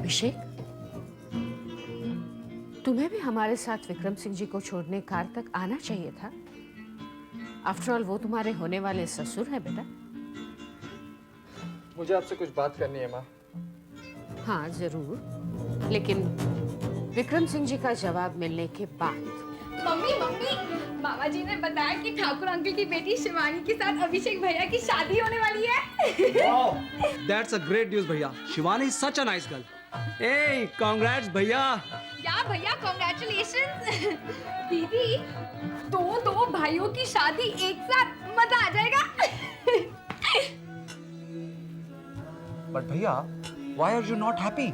अभिषेक, तुम्हें भी हमारे साथ विक्रम सिंह जी को छोड़ने कार तक आना चाहिए था। आफ्टर ऑल वो तुम्हारे होने वाले ससुर हैं बेटा। मुझे आपसे कुछ बात करनी है माँ। हाँ जरूर, लेकिन विक्रम सिंह जी का जवाब मिलने के बाद। मम्मी मम्मी, मामा जी ने बताया कि ठाकुर अंकल की बेटी शिवानी के साथ अभिषेक भैया की शादी होने वाली है। That's a great news भैया। Shivani is such a nice girl. Hey, congrats भैया। या भैया कांग्रेचुलेशंस। दीदी, दो भाइयों की शादी एक साथ, मजा आ जाएगा। But भैया, why are you not happy?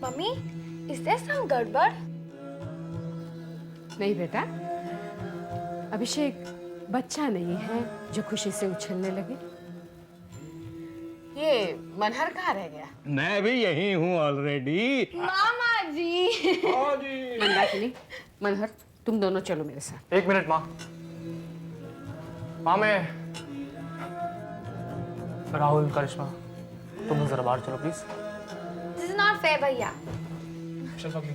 Mummy, is there some गड़बड़? नहीं बेटा, अभिषेक बच्चा नहीं है जो खुशी से उछलने लगे। ये मनहर कहाँ रह गया? मैं भी यही हूँ ऑलरेडी। मामा जी। मंदाकिनी, मनहर, तुम दोनों चलो मेरे साथ। एक मिनट माँ। माँ मैं राहुल, करिश्मा, तुम जरा बाहर चलो please. This is not fair भैया। चलो अभी।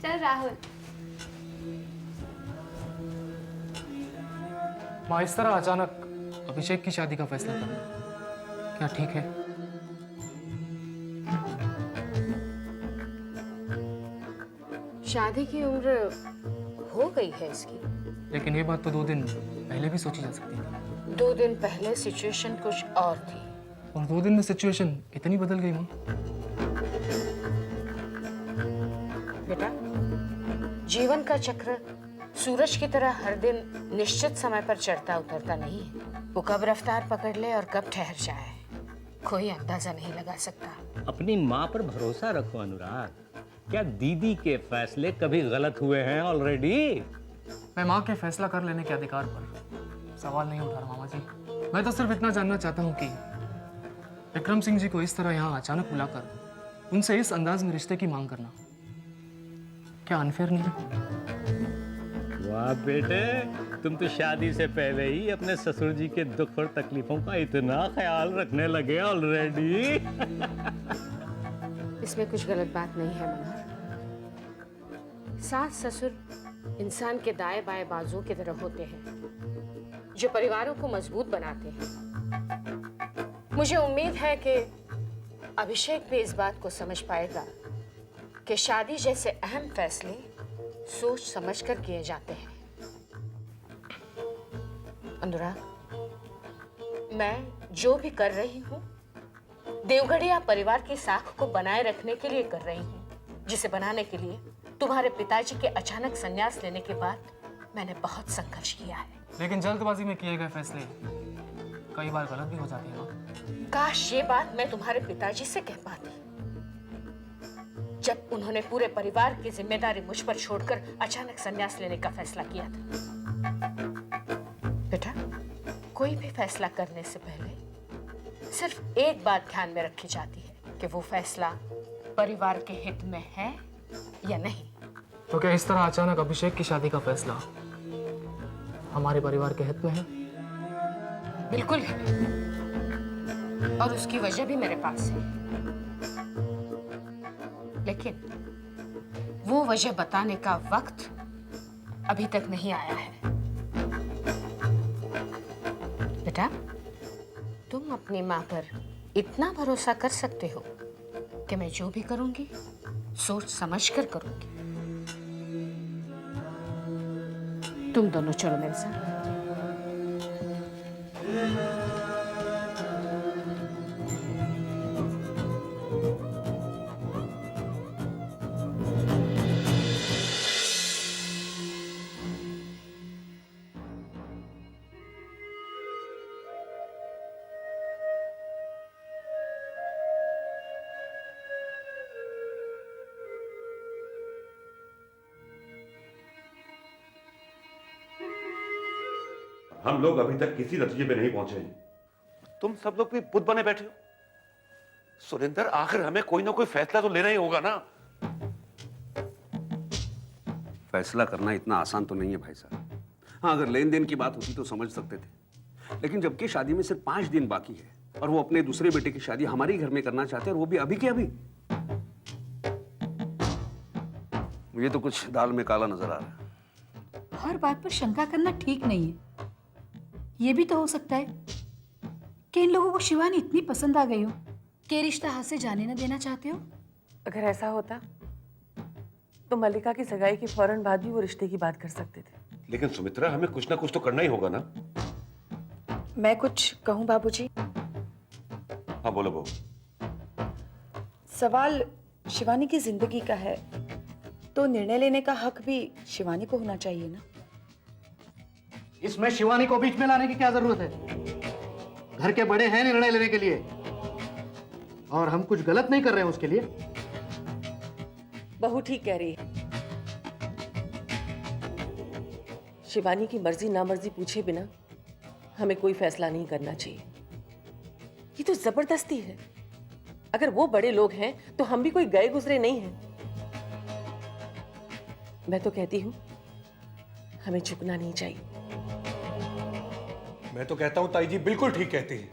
चल राहुल। माँ इस तरह अचानक अभिषेक की शादी का फैसला करना क्या ठीक है? शादी की उम्र हो गई है इसकी। लेकिन ये बात तो 2 दिन पहले भी सोची जा सकती थी। 2 दिन पहले सिचुएशन कुछ और थी। और 2 दिन में सिचुएशन इतनी बदल गई माँ। बेटा, जीवन का चक्र सूरज की तरह हर दिन निश्चित समय पर चढ़ता उतरता नहीं है। वो कब रफ्तार पकड़ ले और कब ठहर जाए, कोई अंदाजा नहीं लगा सकता। अपनी माँ पर भरोसा रखो अनुराग। क्या दीदी के फैसले कभी गलत हुए हैं ऑलरेडी? मैं माँ के फैसला कर लेने के अधिकार पर सवाल नहीं उठा रहा मामा जी। मैं तो सिर्फ इतना जानना चाहता हूँ कि विक्रम सिंह जी को इस तरह यहाँ अचानक बुलाकर उनसे इस अंदाज में रिश्ते की मांग करना क्या अनफेयर नहीं है? वाह बेटे, तुम तो शादी से पहले ही अपने ससुर जी के दुख और तकलीफों का इतना ख्याल रखने लगे ऑलरेडी। इसमें कुछ गलत बात नहीं है मनोहर। सास ससुर इंसान के दाएं बाएं बाजुओं की तरह होते हैं जो परिवारों को मजबूत बनाते हैं। मुझे उम्मीद है कि अभिषेक भी इस बात को समझ पाएगा कि शादी जैसे अहम फैसले सोच समझकर किए जाते हैं। अनुराग, मैं जो भी कर रही हूँ देवगढ़िया परिवार की साख को बनाए रखने के लिए कर रही हूँ, जिसे बनाने के लिए तुम्हारे पिताजी के अचानक संन्यास लेने के बाद मैंने बहुत संघर्ष किया है। लेकिन जल्दबाजी में किए गए फैसले कई बार गलत भी हो जाते हैं माँ। काश ये बात मैं तुम्हारे पिताजी से कह पाती, जब उन्होंने पूरे परिवार की जिम्मेदारी मुझ पर छोड़कर अचानक संन्यास लेने का फैसला किया था। बेटा, कोई भी फैसला करने से पहले सिर्फ एक बात ध्यान में रखी जाती है कि वो फैसला परिवार के हित में है या नहीं। तो क्या इस तरह अचानक अभिषेक की शादी का फैसला हमारे परिवार के हित में है? बिल्कुल है, और उसकी वजह भी मेरे पास है। लेकिन वो वजह बताने का वक्त अभी तक नहीं आया है। बेटा, तुम अपनी माँ पर इतना भरोसा कर सकते हो कि मैं जो भी करूंगी सोच समझकर करूंगी। तुम दोनों चलो मेरे साथ। हम लोग अभी तक किसी नतीजे पे नहीं पहुंचे हैं। तुम सब लोग भी बुद्ध बने बैठे हो। सुरेंद्र, आखिर हमें कोई ना कोई फैसला तो लेना ही होगा ना। फैसला करना इतना आसान तो नहीं है भाई साहब। हाँ, अगर लेन देन की बात होती तो समझ सकते थे, लेकिन जबकि शादी में सिर्फ 5 दिन बाकी है और वो अपने दूसरे बेटे की शादी हमारे ही घर में करना चाहते हैं, और वो भी अभी के अभी। मुझे तो कुछ दाल में काला नजर आ रहा है। हर बात पर शंका करना ठीक नहीं है। ये भी तो हो सकता है कि इन लोगों को शिवानी इतनी पसंद आ गई हो कि रिश्ता हाथ से जाने न देना चाहते हो। अगर ऐसा होता तो मल्लिका की सगाई के फौरन बाद भी वो रिश्ते की बात कर सकते थे। लेकिन सुमित्रा, हमें कुछ ना कुछ तो करना ही होगा ना। मैं कुछ कहूं बाबूजी? हाँ बोलो बहू। सवाल शिवानी की जिंदगी का है तो निर्णय लेने का हक भी शिवानी को होना चाहिए ना। इसमें शिवानी को बीच में लाने की क्या जरूरत है? घर के बड़े हैं निर्णय लेने के लिए, और हम कुछ गलत नहीं कर रहे हैं उसके लिए। बहू ठीक कह रही है। शिवानी की मर्जी नामर्जी पूछे बिना हमें कोई फैसला नहीं करना चाहिए। ये तो जबरदस्ती है। अगर वो बड़े लोग हैं तो हम भी कोई गए गुजरे नहीं हैं। मैं तो कहती हूं हमें झुकना नहीं चाहिए। मैं तो कहता हूं ताई जी बिल्कुल ठीक कहती हैं।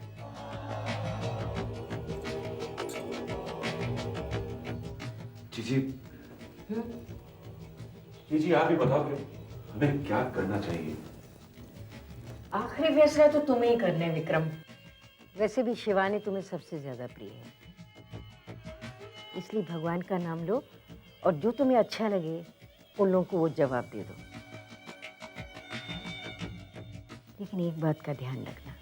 जी आप ही बताओ कि हमें क्या करना चाहिए। आखिरी फैसला तो तुम्हें ही करना है विक्रम। वैसे भी शिवानी तुम्हें सबसे ज्यादा प्रिय है, इसलिए भगवान का नाम लो और जो तुम्हें अच्छा लगे उन लोगों को वो जवाब दे दो। लेकिन एक बात का ध्यान रखना,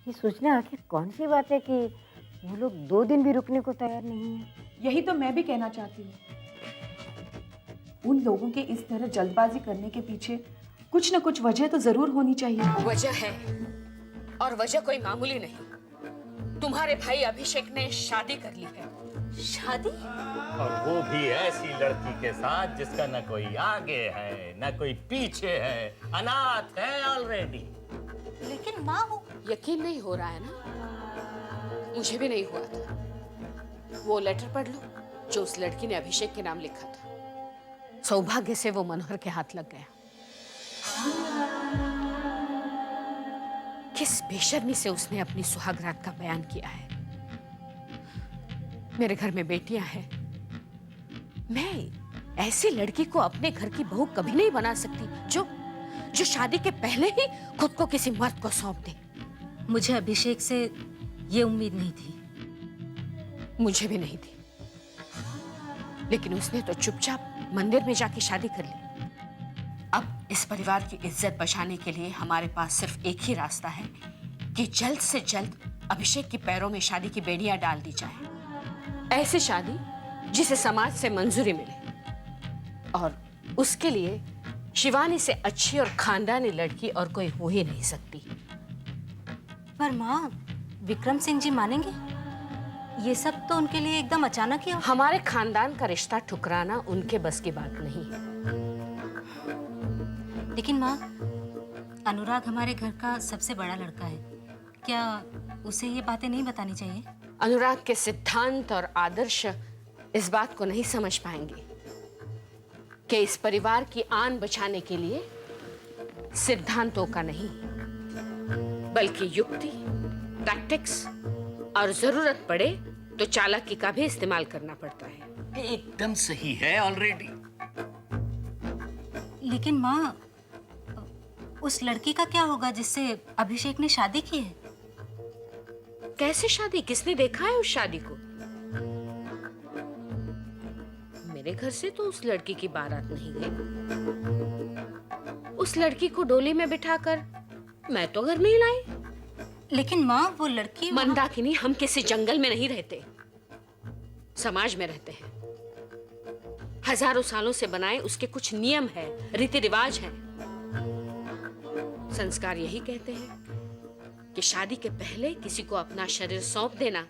ये सोचना आखिर कौन सी बात है कि वो लोग 2 दिन भी रुकने को तैयार नहीं है। यही तो मैं भी कहना चाहती हूँ। उन लोगों के इस तरह जल्दबाजी करने के पीछे कुछ न कुछ वजह तो जरूर होनी चाहिए। वजह है, और वजह कोई मामूली नहीं। तुम्हारे भाई अभिषेक ने शादी कर ली है। शादी? और वो भी ऐसी लड़की के साथ जिसका न कोई आगे है न कोई पीछे है, अनाथ है ऑलरेडी। लेकिन माँ वो यकीन नहीं हो रहा है ना? मुझे भी नहीं हुआ था। वो लेटर पढ़ लो जो उस लड़की ने अभिषेक के नाम लिखा था। सौभाग्य से वो मनोहर के हाथ लग गया। किस बेशर्मी से उसने अपनी सुहागरात का बयान किया है। मेरे घर में बेटियां हैं, मैं ऐसी लड़की को अपने घर की बहू कभी नहीं बना सकती जो शादी के पहले ही खुद को किसी मर्द को सौंप दे। मुझे अभिषेक से ये उम्मीद नहीं थी। मुझे भी नहीं थी, लेकिन उसने तो चुपचाप मंदिर में जाके शादी कर ली। अब इस परिवार की इज्जत बचाने के लिए हमारे पास सिर्फ एक ही रास्ता है कि जल्द से जल्द अभिषेक के पैरों में शादी की बेड़ियां डाल दी जाए। ऐसी शादी जिसे समाज से मंजूरी मिले, और उसके लिए शिवानी से अच्छी और खानदानी लड़की और कोई हो ही नहीं सकती। पर माँ, विक्रम सिंह जी मानेंगे? ये सब तो उनके लिए एकदम अचानक ही हो। हमारे खानदान का रिश्ता ठुकराना उनके बस की बात नहीं है। लेकिन माँ, अनुराग हमारे घर का सबसे बड़ा लड़का है, क्या उसे ये बातें नहीं बतानी चाहिए? अनुराग के सिद्धांत और आदर्श इस बात को नहीं समझ पाएंगे कि इस परिवार की आन बचाने के लिए सिद्धांतों का नहीं, बल्कि युक्ति, टैक्टिक्स और जरूरत पड़े तो चालाकी का भी इस्तेमाल करना पड़ता है। एकदम सही है ऑलरेडी। लेकिन माँ, उस लड़की का क्या होगा जिससे अभिषेक ने शादी की है? कैसे शादी? किसने देखा है उस शादी को? मेरे घर से तो उस लड़की की बारात नहीं गई। उस लड़की को डोली में बिठाकर मैं तो घर नहीं लाई। लेकिन माँ, वो लड़की मंदाकिनी, हम किसी जंगल में नहीं रहते, समाज में रहते हैं। हजारों सालों से बनाए उसके कुछ नियम है, रीति रिवाज हैं। संस्कार यही कहते हैं कि शादी के पहले किसी को अपना शरीर सौंप देना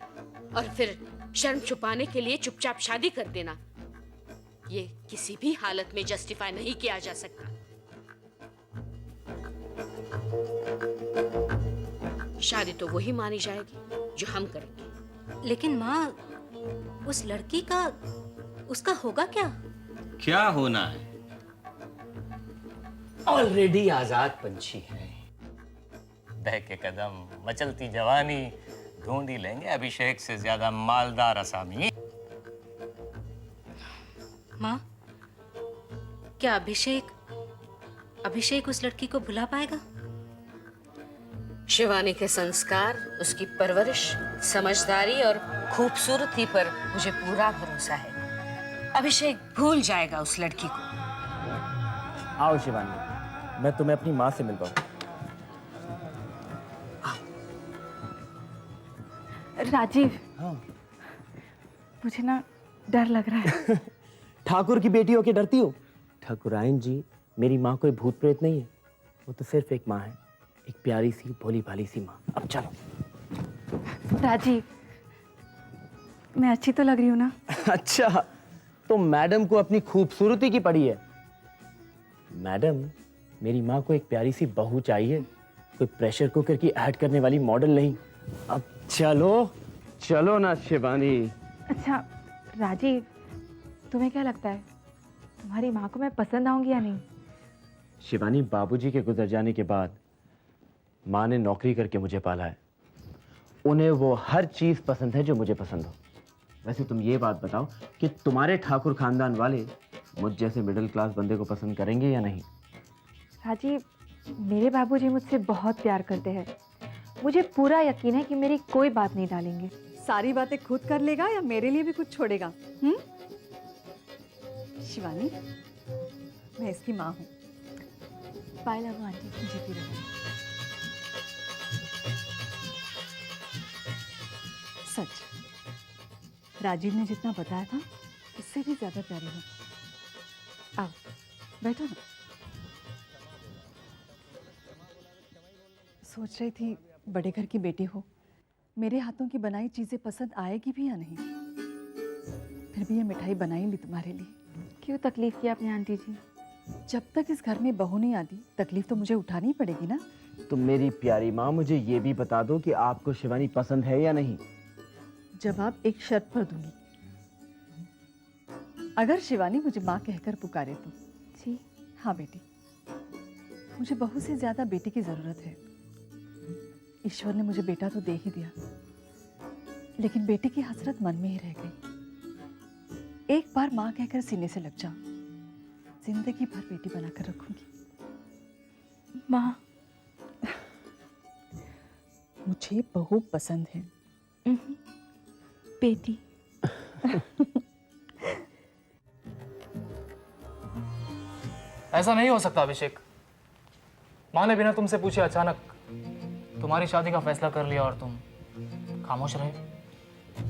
और फिर शर्म छुपाने के लिए चुपचाप शादी कर देना, ये किसी भी हालत में जस्टिफाई नहीं किया जा सकता। शादी तो वही मानी जाएगी जो हम करेंगे। लेकिन माँ, उस लड़की का, उसका होगा क्या? क्या होना है? ऑलरेडी आजाद पंछी है। बहके कदम, मचलती जवानी, ढूंढ ही लेंगे अभिषेक से ज्यादा मालदार असामी। माँ, क्या अभिषेक उस लड़की को भुला पाएगा? शिवानी के संस्कार, उसकी परवरिश, समझदारी और खूबसूरती पर मुझे पूरा भरोसा है। अभिषेक भूल जाएगा उस लड़की को। आओ शिवानी, मैं तुम्हें अपनी माँ से मिलवाऊं। राजीव, हाँ। मुझे ना डर लग रहा है। ठाकुर की बेटी होके डरती हो? ठाकुरायन जी, मेरी माँ कोई भूत प्रेत नहीं है, वो तो सिर्फ एक माँ है, एक प्यारी सी भोली भाली सी माँ। अब चलो। राजीव, मैं अच्छी तो लग रही हूँ ना? अच्छा, तो मैडम को अपनी खूबसूरती की पड़ी है। मैडम, मेरी माँ को एक प्यारी सी बहू चाहिए, कोई प्रेशर कुकर की ऐड करने वाली मॉडल नहीं। अब चलो ना शिवानी। अच्छा राजीव, तुम्हें क्या लगता है तुम्हारी माँ को मैं पसंद आऊंगी या नहीं? शिवानी, बाबूजी के गुजर जाने के बाद माँ ने नौकरी करके मुझे पाला है। उन्हें वो हर चीज पसंद है जो मुझे पसंद हो। वैसे तुम ये बात बताओ कि तुम्हारे ठाकुर खानदान वाले मुझ जैसे मिडिल क्लास बंदे को पसंद करेंगे या नहीं? राजीव, मेरे बाबूजी मुझसे बहुत प्यार करते हैं। मुझे पूरा यकीन है कि मेरी कोई बात नहीं डालेंगे। सारी बातें खुद कर लेगा या मेरे लिए भी कुछ छोड़ेगा? शिवानी, मैं इसकी माँ हूँ। बाय लव आंटी, जीती रहो। सच, राजीव ने जितना बताया था उससे भी ज्यादा प्यारी हूँ। आओ बैठो ना। सोच रही थी बड़े घर की बेटी हो, मेरे हाथों की बनाई चीजें पसंद आएगी भी या नहीं। फिर भी ये मिठाई बनाई ली तुम्हारे लिए। क्यों तकलीफ की आपने आंटी जी? जब तक इस घर में बहू नहीं आती तकलीफ तो मुझे उठानी ही पड़ेगी ना। तो मेरी प्यारी माँ, मुझे ये भी बता दो कि आपको शिवानी पसंद है या नहीं? जवाब एक शर्त पर दूंगी, अगर शिवानी मुझे माँ कहकर पुकारे तो। जी हाँ बेटी, मुझे बहू से ज्यादा बेटी की जरूरत है। ईश्वर ने मुझे बेटा तो दे ही दिया, लेकिन बेटी की हसरत मन में ही रह गई। एक बार माँ कहकर सीने से लग जाओ, जिंदगी भर बेटी बनाकर रखूंगी। माँ, मुझे बहू पसंद है। बेटी। ऐसा नहीं हो सकता अभिषेक। माँ ने बिना तुमसे पूछे अचानक तुम्हारी शादी का फैसला कर लिया और तुम खामोश रहे।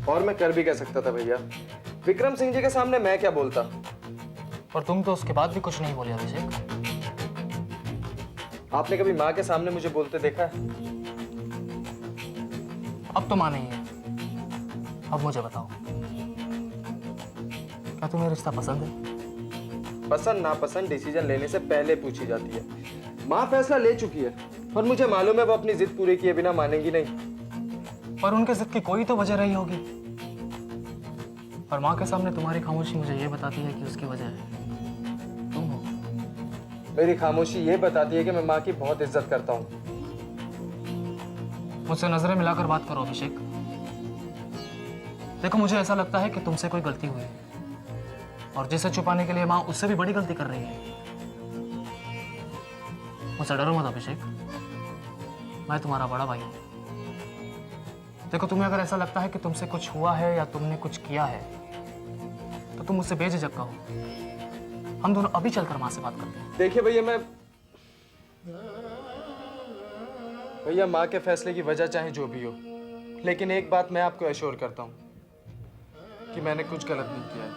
और मैं कर भी कह सकता था भैया, विक्रम सिंह जी के सामने मैं क्या बोलता। पर तुम तो उसके बाद भी कुछ नहीं बोले अभिषेक। आपने कभी माँ के सामने मुझे बोलते देखा है? अब तो माँ नहीं है। अब मुझे बताओ, क्या तुम्हें रिश्ता पसंद है? पसंद नापसंद डिसीजन लेने से पहले पूछी जाती है। माँ फैसला ले चुकी है और मुझे मालूम है वो अपनी जिद पूरी किए बिना मानेंगी नहीं। पर उनके जिद की कोई तो वजह रही होगी। और माँ के सामने तुम्हारी खामोशी मुझे ये बताती है कि उसकी वजह तुम हो। मेरी खामोशी ये बताती है कि मैं माँ की बहुत इज्जत करता हूँ। मुझसे नजरें मिलाकर बात करो अभिषेक। देखो, मुझे ऐसा लगता है कि तुमसे कोई गलती हुई है और जिसे छुपाने के लिए माँ उससे भी बड़ी गलती कर रही है। मुझसे डरो मत अभिषेक, मैं तुम्हारा बड़ा भाई हूं। देखो, तुम्हें अगर ऐसा लगता है कि तुमसे कुछ हुआ है या तुमने कुछ किया है तो तुम मुझसे बेझिझक कहो। हम दोनों अभी चलकर माँ से बात करते हैं। देखिए भैया माँ के फैसले की वजह चाहे जो भी हो, लेकिन एक बात मैं आपको एश्योर करता हूँ कि मैंने कुछ गलत नहीं किया है।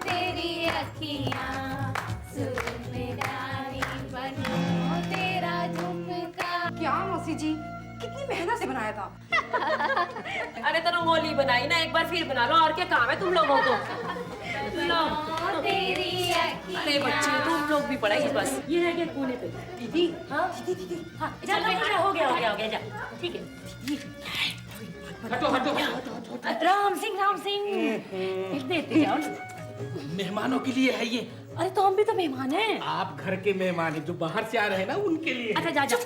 तेरी अखियाँ सुर में रानी बनो तेरा झुमका। क्या मौसी जी, कितनी मेहनत से बनाया था। अरे तो रंगोली बनाई ना, एक बार फिर बना लो। और क्या काम है तुम लोगों को? लो। अरे बच्चे तुम लोग भी पढ़ाई बस। ये रह गया कोने पे। दीदी हाँ दीदी हाँ जा हो गया जा ठीक है। हटो राम सिंह देते जाओ। मेहमानों के लिए है ये। अरे तो हम भी तो मेहमान हैं। आप घर के मेहमान हैं, जो बाहर से आ रहे हैं ना उनके लिए। अच्छा जा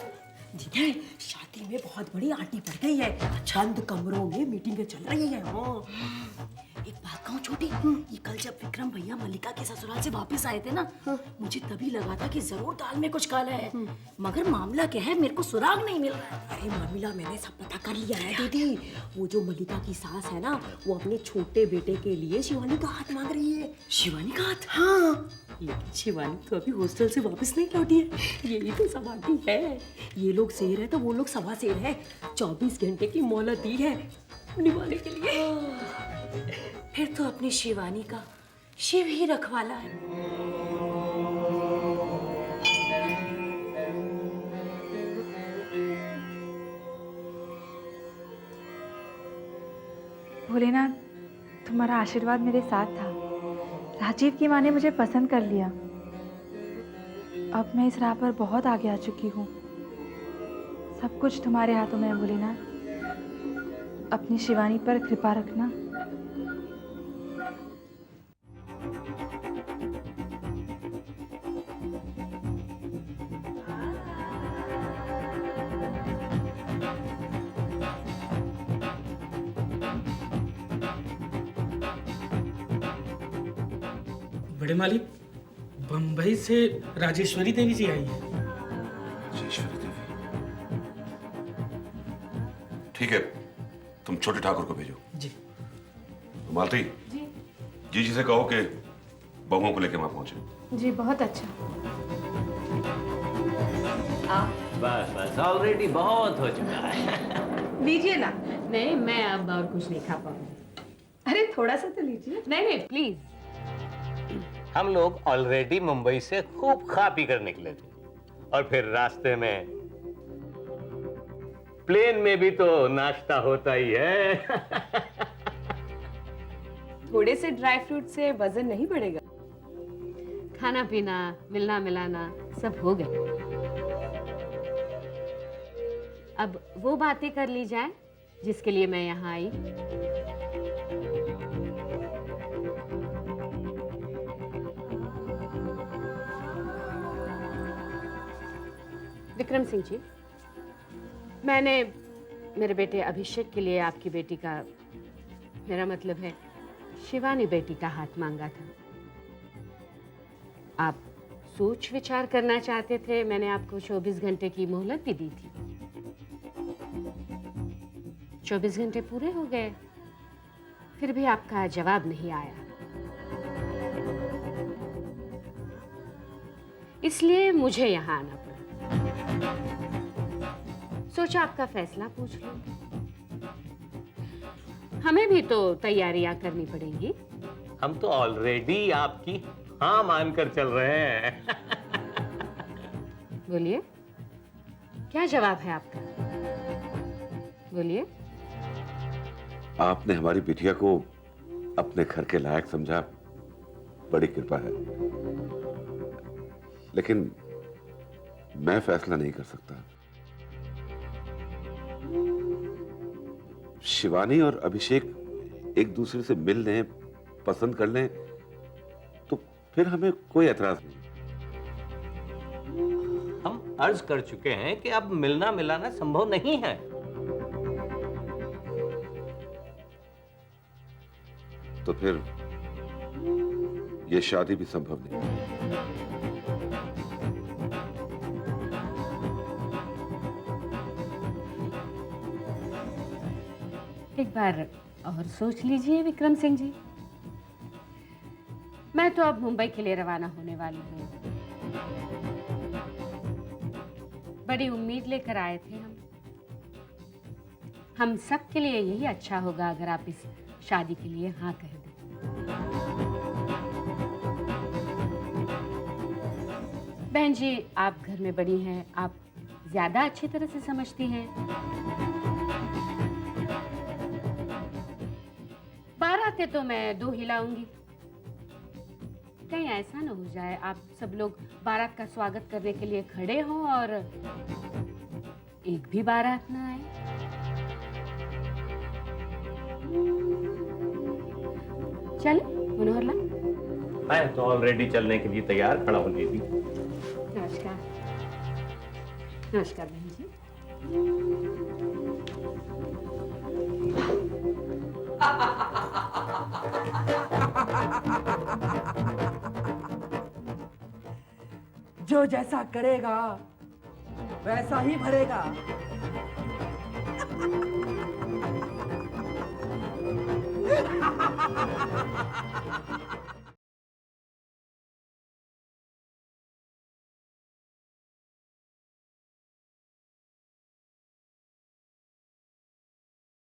दीदी शादी में बहुत बड़ी आंटी पड़ गई है, चंद कमरों में मीटिंगें चल रही है। एक बात कहूँ छोटी, ये कल जब विक्रम भैया मल्लिका के ससुराल से वापस आए थे ना, मुझे तभी लगा था कि जरूर दाल में कुछ काला है, मगर मामला क्या है मेरे को सुराग नहीं मिल रहा। अरे मामला मैंने सब पता कर लिया है दीदी। वो जो मल्लिका की सास है ना, वो अपने छोटे बेटे के लिए शिवानी का हाथ मांग रही है। शिवानी का हाथ? हाँ, लेकिन शिवानी तो अभी हॉस्टल से वापस नहीं लौटी है। यही तो समाधि है। ये लोग शेर है तो वो लोग सवा शेर है। 24 घंटे की मोहलत दी है निभाने के लिए। फिर तो अपनी शिवानी का शिव ही रखवाला है। भोलेनाथ, तुम्हारा आशीर्वाद मेरे साथ था। राजीव की माँ ने मुझे पसंद कर लिया। अब मैं इस राह पर बहुत आगे आ चुकी हूँ। सब कुछ तुम्हारे हाथों में है भोलेनाथ। अपनी शिवानी पर कृपा रखना। बड़े मालिक, बंबई से राजेश्वरी देवी जी आई है। राजेश्वरी देवी? ठीक है, तुम छोटे ठाकुर को भेजो। जी। मालती जी से कहो कि बहुओं को लेके वहां पहुंचे। जी बहुत अच्छा। बस बस ऑलरेडी बहुत हो चुका है। लीजिए ना। नहीं, मैं अब और कुछ नहीं खा पाऊंगी। अरे थोड़ा सा तो लीजिए। नहीं प्लीज। हम लोग ऑलरेडी मुंबई से खूब खा पी कर निकले थे, और फिर रास्ते में प्लेन में भी तो नाश्ता होता ही है। थोड़े से ड्राई फ्रूट से वजन नहीं बढ़ेगा। खाना पीना, मिलना मिलाना सब हो गया। अब वो बातें कर ली जाए जिसके लिए मैं यहाँ आई। विक्रम सिंह जी, मैंने मेरे बेटे अभिषेक के लिए आपकी बेटी का, मेरा मतलब है शिवानी बेटी का हाथ मांगा था। आप सोच विचार करना चाहते थे। मैंने आपको 24 घंटे की मोहलत भी दी थी। 24 घंटे पूरे हो गए, फिर भी आपका जवाब नहीं आया। इसलिए मुझे यहाँ आना पड़ा। सोचा आपका फैसला पूछ लो। हमें भी तो तैयारियां करनी पड़ेंगी। हम तो ऑलरेडी आपकी हाँ मानकर चल रहे हैं। बोलिए, क्या जवाब है आपका? बोलिए। आपने हमारी बिटिया को अपने घर के लायक समझा, बड़ी कृपा है। लेकिन मैं फैसला नहीं कर सकता। शिवानी और अभिषेक एक दूसरे से मिल लें, पसंद कर लें, तो फिर हमें कोई एतराज नहीं। हम अर्ज कर चुके हैं कि अब मिलना मिलाना संभव नहीं है। तो फिर यह शादी भी संभव नहीं। एक बार और सोच लीजिए विक्रम सिंह जी। मैं तो अब मुंबई के लिए रवाना होने वाली हूँ। बड़ी उम्मीद लेकर आए थे हम सब के लिए यही अच्छा होगा अगर आप इस शादी के लिए हाँ कह दें। बहन जी, आप घर में बड़ी हैं, आप ज्यादा अच्छी तरह से समझती हैं। बारातें तो मैं 2 ही लाऊंगी। कहीं ऐसा न हो जाए आप सब लोग बारात का स्वागत करने के लिए खड़े हों और एक भी बारात ना आए। चल मनोहर लाल। मैं तो ऑलरेडी चलने के लिए तैयार खड़ा हूँ दीदी। नमस्कार। नमस्कार बहन जी। जो जैसा करेगा वैसा ही भरेगा।